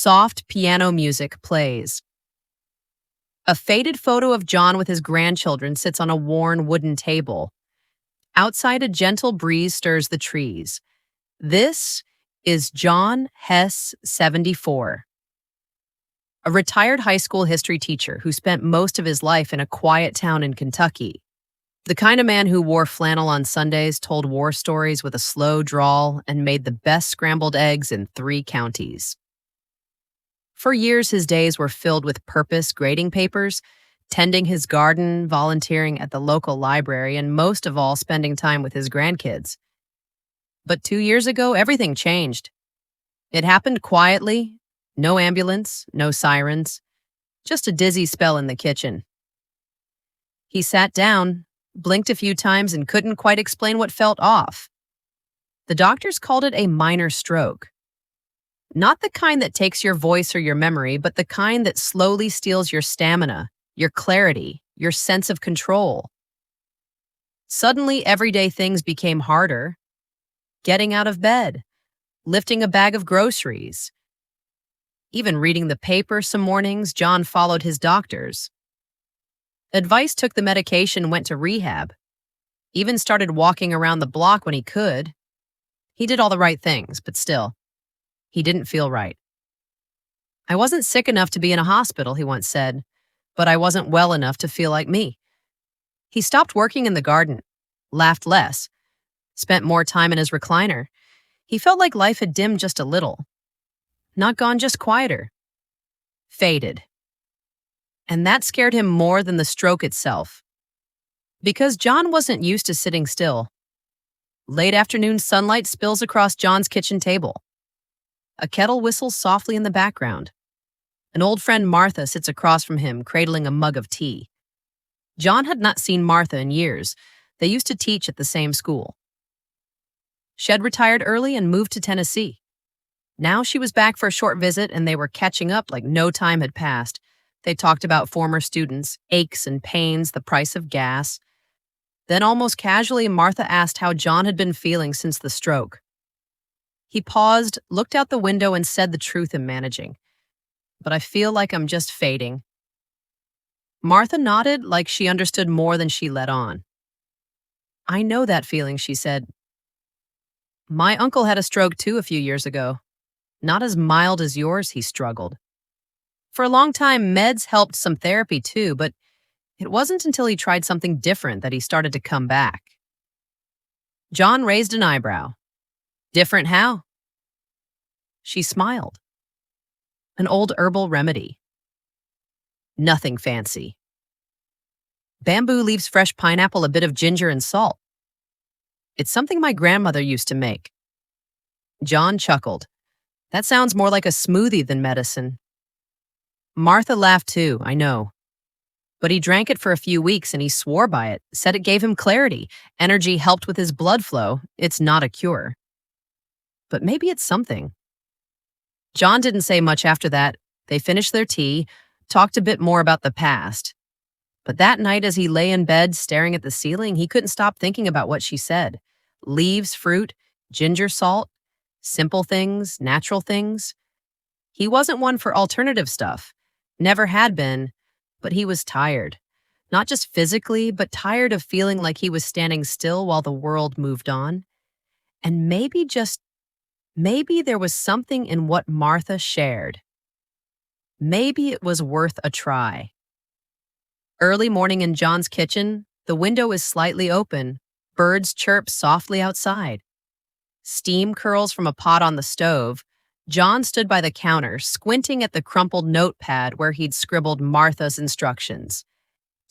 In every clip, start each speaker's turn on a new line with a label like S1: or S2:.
S1: Soft piano music plays. A faded photo of John with his grandchildren sits on a worn wooden table. Outside, a gentle breeze stirs the trees. This is John Hess, 74. A retired high school history teacher who spent most of his life in a quiet town in Kentucky. The kind of man who wore flannel on Sundays, told war stories with a slow drawl, and made the best scrambled eggs in 3 counties. For years, his days were filled with purpose grading papers, tending his garden, volunteering at the local library, and most of all, spending time with his grandkids. But 2 years ago, everything changed. It happened quietly, no ambulance, no sirens, just a dizzy spell in the kitchen. He sat down, blinked a few times, and couldn't quite explain what felt off. The doctors called it a minor stroke. Not the kind that takes your voice or your memory, but the kind that slowly steals your stamina, your clarity, your sense of control. Suddenly, everyday things became harder. Getting out of bed, lifting a bag of groceries. Even reading the paper some mornings, John followed his doctors. Advice took the medication, went to rehab. Even started walking around the block when he could. He did all the right things, but still, he didn't feel right. I wasn't sick enough to be in a hospital, he once said, but I wasn't well enough to feel like me. He stopped working in the garden, laughed less, spent more time in his recliner. He felt like life had dimmed just a little. Not gone, just quieter. Faded. And that scared him more than the stroke itself. Because John wasn't used to sitting still. Late afternoon sunlight spills across John's kitchen table. A kettle whistles softly in the background. An old friend, Martha, sits across from him, cradling a mug of tea. John had not seen Martha in years. They used to teach at the same school. She had retired early and moved to Tennessee. Now she was back for a short visit, and they were catching up like no time had passed. They talked about former students, aches and pains, the price of gas. Then almost casually, Martha asked how John had been feeling since the stroke. He paused, looked out the window, and said the truth in managing. But I feel like I'm just fading. Martha nodded like she understood more than she let on. I know that feeling, she said. My uncle had a stroke too a few years ago. Not as mild as yours, he struggled. For a long time, meds helped, some therapy too, but it wasn't until he tried something different that he started to come back. John raised an eyebrow. Different how? She smiled. An old herbal remedy. Nothing fancy. Bamboo leaves, fresh pineapple, a bit of ginger and salt. It's something my grandmother used to make. John chuckled. That sounds more like a smoothie than medicine. Martha laughed too, I know. But he drank it for a few weeks and he swore by it, said it gave him clarity. Energy helped with his blood flow. It's not a cure. But maybe it's something. John didn't say much after that. They finished their tea, talked a bit more about the past. But that night, as he lay in bed staring at the ceiling, he couldn't stop thinking about what she said. Leaves, fruit, ginger, salt, simple things, natural things. He wasn't one for alternative stuff. Never had been, but he was tired. Not just physically, but tired of feeling like he was standing still while the world moved on. And maybe there was something in what Martha shared. Maybe it was worth a try. Early morning in John's kitchen, the window is slightly open. Birds chirp softly outside. Steam curls from a pot on the stove. John stood by the counter, squinting at the crumpled notepad where he'd scribbled Martha's instructions.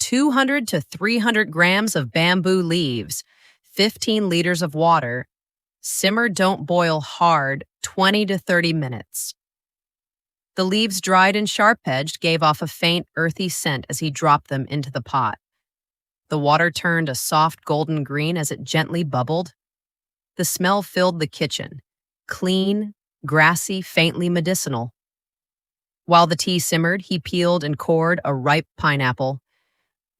S1: 200 to 300 grams of bamboo leaves, 15 liters of water. Simmer, don't boil hard, 20 to 30 minutes. The leaves, dried and sharp-edged, gave off a faint, earthy scent as he dropped them into the pot. The water turned a soft golden green as it gently bubbled. The smell filled the kitchen, clean, grassy, faintly medicinal. While the tea simmered, he peeled and cored a ripe pineapple.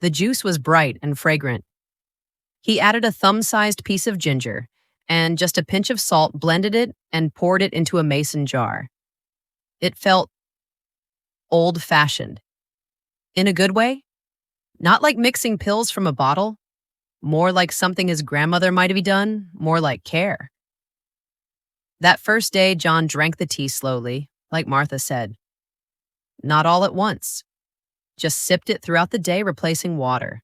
S1: The juice was bright and fragrant. He added a thumb-sized piece of ginger and just a pinch of salt, blended it, and poured it into a mason jar. It felt old-fashioned. In a good way, not like mixing pills from a bottle, more like something his grandmother might have done, more like care. That first day, John drank the tea slowly, like Martha said. Not all at once. Just sipped it throughout the day, replacing water.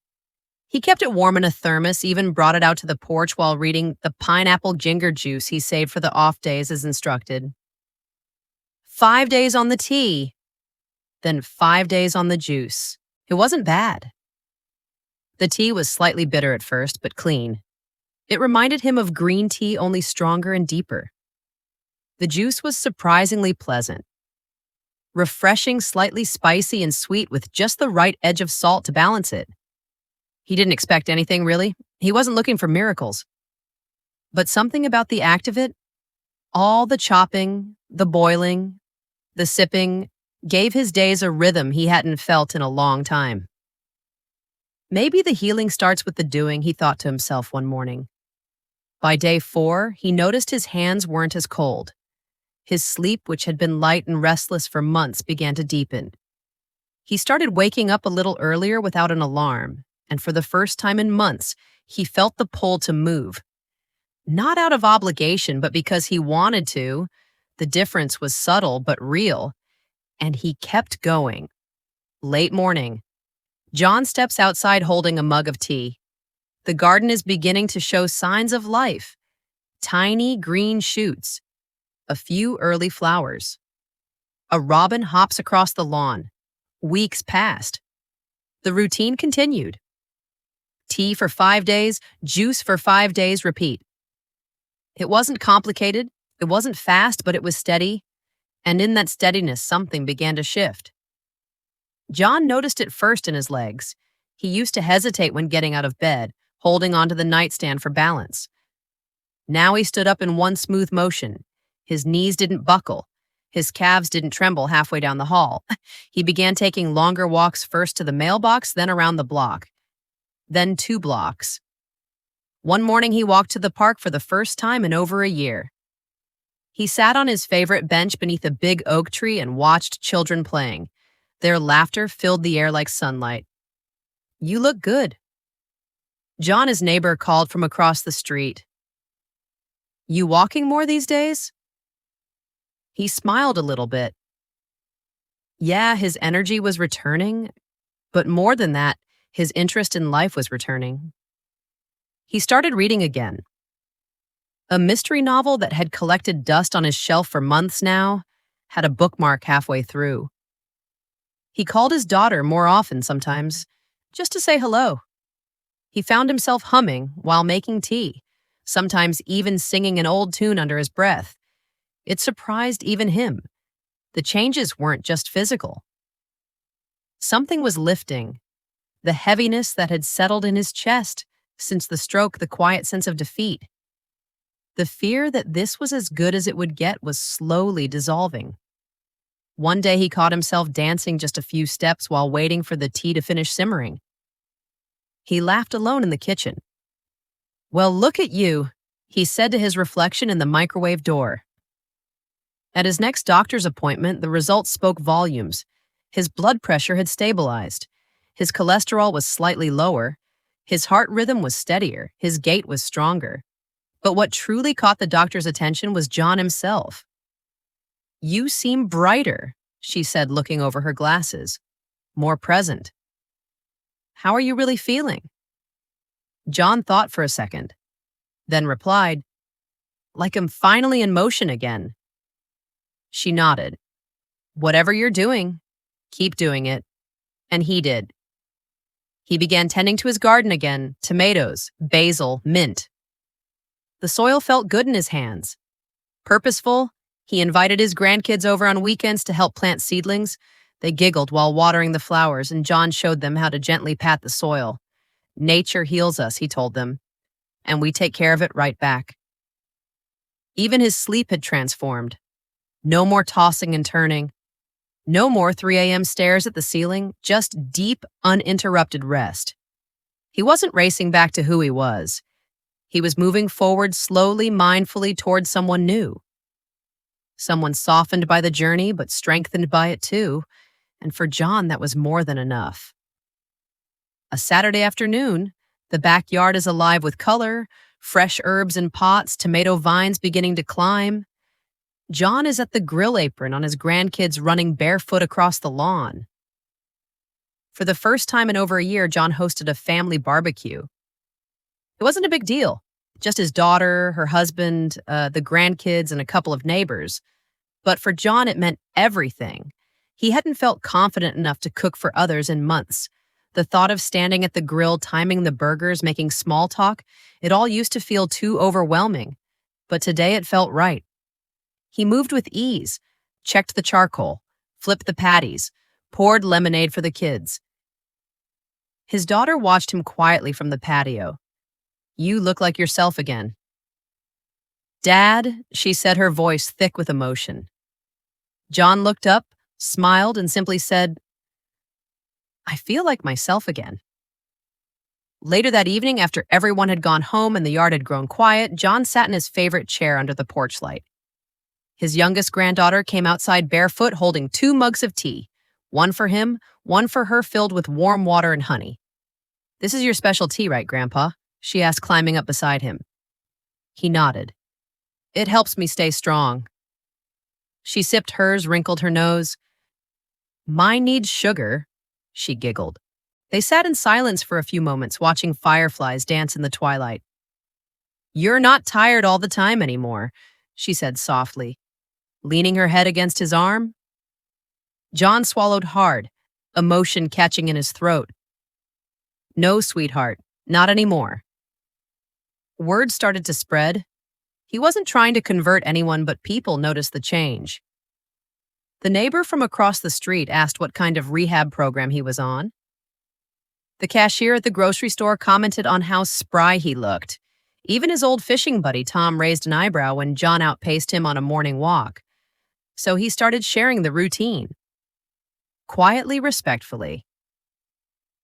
S1: He kept it warm in a thermos, even brought it out to the porch while reading the pineapple ginger juice he saved for the off days as instructed. 5 days on the tea, then 5 days on the juice. It wasn't bad. The tea was slightly bitter at first, but clean. It reminded him of green tea, only stronger and deeper. The juice was surprisingly pleasant. Refreshing, slightly spicy and sweet with just the right edge of salt to balance it. He didn't expect anything, really. He wasn't looking for miracles. But something about the act of it, all the chopping, the boiling, the sipping, gave his days a rhythm he hadn't felt in a long time. Maybe the healing starts with the doing, he thought to himself one morning. By day 4, he noticed his hands weren't as cold. His sleep, which had been light and restless for months, began to deepen. He started waking up a little earlier without an alarm, and for the first time in months, he felt the pull to move. Not out of obligation, but because he wanted to. The difference was subtle but real, and he kept going. Late morning. John steps outside holding a mug of tea. The garden is beginning to show signs of life. Tiny green shoots. A few early flowers. A robin hops across the lawn. Weeks passed. The routine continued. Tea for 5 days, juice for 5 days, repeat. It wasn't complicated, it wasn't fast, but it was steady, and in that steadiness, something began to shift. John noticed it first in his legs. He used to hesitate when getting out of bed, holding onto the nightstand for balance. Now he stood up in one smooth motion. His knees didn't buckle. His calves didn't tremble halfway down the hall. He began taking longer walks, first to the mailbox, then around the block. Then 2 blocks. One morning he walked to the park for the first time in over a year. He sat on his favorite bench beneath a big oak tree and watched children playing. Their laughter filled the air like sunlight. "You look good." John, his neighbor, called from across the street. "You walking more these days?" He smiled a little bit. Yeah, his energy was returning, but more than that, his interest in life was returning. He started reading again. A mystery novel that had collected dust on his shelf for months now had a bookmark halfway through. He called his daughter more often sometimes, just to say hello. He found himself humming while making tea, sometimes even singing an old tune under his breath. It surprised even him. The changes weren't just physical. Something was lifting. The heaviness that had settled in his chest since the stroke, the quiet sense of defeat. The fear that this was as good as it would get was slowly dissolving. One day he caught himself dancing just a few steps while waiting for the tea to finish simmering. He laughed alone in the kitchen. "Well, look at you," he said to his reflection in the microwave door. At his next doctor's appointment, the results spoke volumes. His blood pressure had stabilized. His cholesterol was slightly lower. His heart rhythm was steadier. His gait was stronger. But what truly caught the doctor's attention was John himself. "You seem brighter," she said, looking over her glasses. "More present." "How are you really feeling?" John thought for a second, then replied, "Like I'm finally in motion again." She nodded. "Whatever you're doing, keep doing it." And he did. He began tending to his garden again, tomatoes, basil, mint. The soil felt good in his hands. Purposeful, he invited his grandkids over on weekends to help plant seedlings. They giggled while watering the flowers, and John showed them how to gently pat the soil. "Nature heals us," he told them, "and we take care of it right back." Even his sleep had transformed. No more tossing and turning. No more 3 a.m. stares at the ceiling, just deep, uninterrupted rest. He wasn't racing back to who he was. He was moving forward slowly, mindfully toward someone new. Someone softened by the journey, but strengthened by it too. And for John, that was more than enough. A Saturday afternoon, the backyard is alive with color, fresh herbs in pots, tomato vines beginning to climb. John is at the grill apron on his grandkids running barefoot across the lawn. For the first time in over a year, John hosted a family barbecue. It wasn't a big deal. Just his daughter, her husband, the grandkids, and a couple of neighbors. But for John, it meant everything. He hadn't felt confident enough to cook for others in months. The thought of standing at the grill, timing the burgers, making small talk, it all used to feel too overwhelming. But today it felt right. He moved with ease, checked the charcoal, flipped the patties, poured lemonade for the kids. His daughter watched him quietly from the patio. "You look like yourself again." "Dad," she said, her voice thick with emotion. John looked up, smiled, and simply said, "I feel like myself again." Later that evening, after everyone had gone home and the yard had grown quiet, John sat in his favorite chair under the porch light. His youngest granddaughter came outside barefoot holding 2 mugs of tea, one for him, one for her, filled with warm water and honey. "This is your special tea, right, Grandpa?" she asked, climbing up beside him. He nodded. "It helps me stay strong." She sipped hers, wrinkled her nose. "Mine needs sugar," she giggled. They sat in silence for a few moments, watching fireflies dance in the twilight. "You're not tired all the time anymore," she said softly, leaning her head against his arm. John swallowed hard, emotion catching in his throat. "No, sweetheart, not anymore." Word started to spread. He wasn't trying to convert anyone, but people noticed the change. The neighbor from across the street asked what kind of rehab program he was on. The cashier at the grocery store commented on how spry he looked. Even his old fishing buddy Tom raised an eyebrow when John outpaced him on a morning walk. So he started sharing the routine. Quietly, respectfully.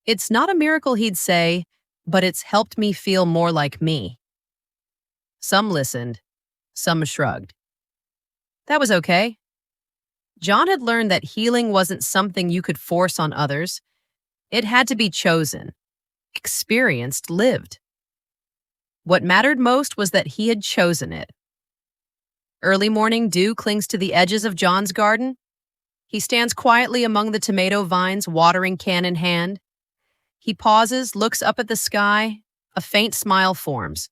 S1: "It's not a miracle," he'd say, "but it's helped me feel more like me." Some listened, some shrugged. That was okay. John had learned that healing wasn't something you could force on others. It had to be chosen, experienced, lived. What mattered most was that he had chosen it. Early morning dew clings to the edges of John's garden. He stands quietly among the tomato vines, watering can in hand. He pauses, looks up at the sky. A faint smile forms.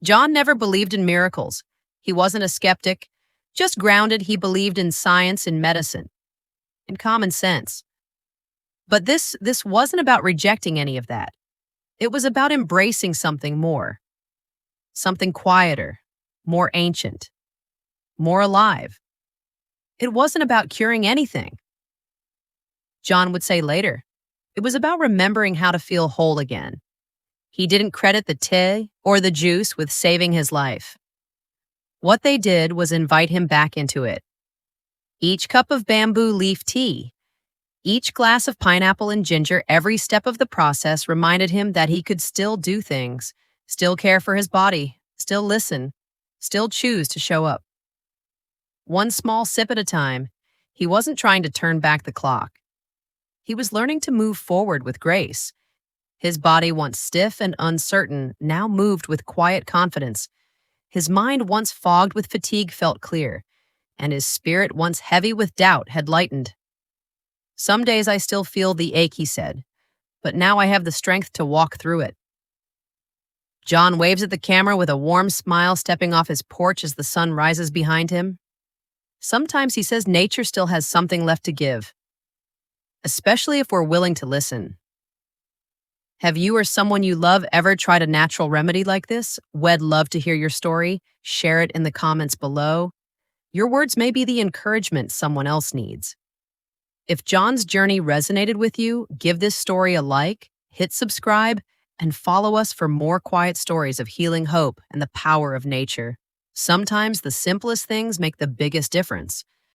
S1: John never believed in miracles. He wasn't a skeptic. Just grounded, he believed in science and medicine, in common sense. But this wasn't about rejecting any of that. It was about embracing something more. Something quieter, more ancient, more alive. It wasn't about curing anything. John would say later, it was about remembering how to feel whole again. He didn't credit the tea or the juice with saving his life. What they did was invite him back into it. Each cup of bamboo leaf tea, each glass of pineapple and ginger, every step of the process reminded him that he could still do things, still care for his body, still listen, still choose to show up. One small sip at a time, he wasn't trying to turn back the clock. He was learning to move forward with grace. His body, once stiff and uncertain, now moved with quiet confidence. His mind, once fogged with fatigue, felt clear, and his spirit, once heavy with doubt, had lightened. "Some days I still feel the ache," he said, "but now I have the strength to walk through it." John waves at the camera with a warm smile, stepping off his porch as the sun rises behind him. Sometimes, he says, nature still has something left to give, especially if we're willing to listen. Have you or someone you love ever tried a natural remedy like this? We'd love to hear your story. Share it in the comments below. Your words may be the encouragement someone else needs. If John's journey resonated with you, give this story a like, hit subscribe, and follow us for more quiet stories of healing, hope, and the power of nature. Sometimes the simplest things make the biggest difference.